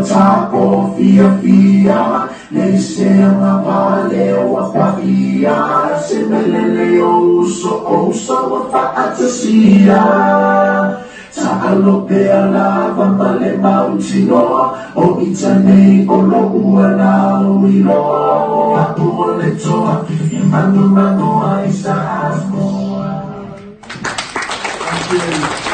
tapo fia le sema vale wa faia se melele o so fa atasia Ta'alope alava male mautino o itane o lo uana uilo Apu le toa imanu manu aisa Samoa.